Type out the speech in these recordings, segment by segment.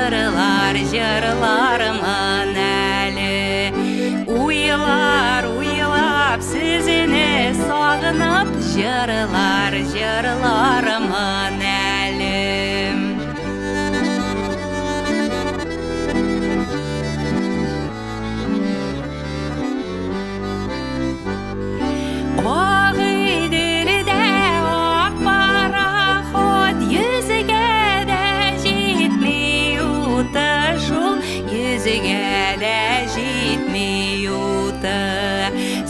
жырлар жырларымын әлі. Уйлап сізіні сағынып, жырлар жырларымын әлі.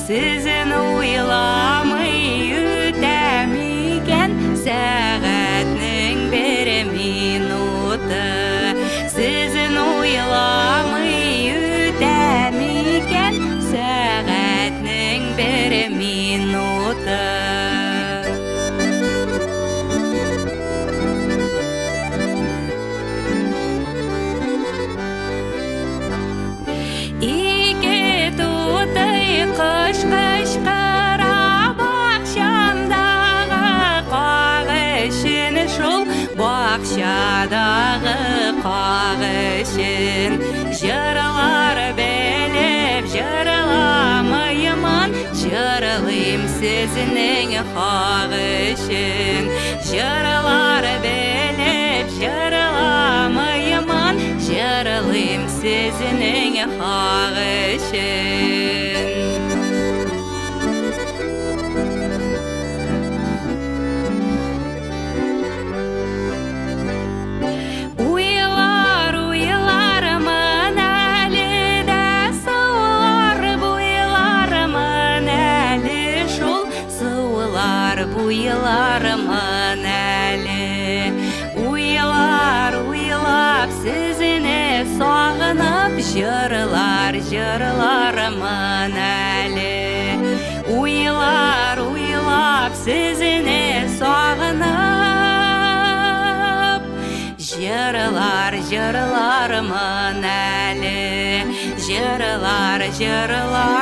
Сізін ойламай өтемеген сағатның бір минуты. Сізін ойламай өтемеген сағатның бір минуты. Қыш-қышқыра бақшамдағы қағышын шол, бақшадағы қағышын. Жырлар біліп жырламаймын, жырлайым сізінің қағышын. Жырлар біліп жырламаймын, жырлайым сізінің қағышын. Уйларымын әлі. Уйлап сізіні сағынып, жырлар жырларымын әлі. Уйлап сізіні сағынып, жырлар жырларымын әлі. Жырлар жырларымын.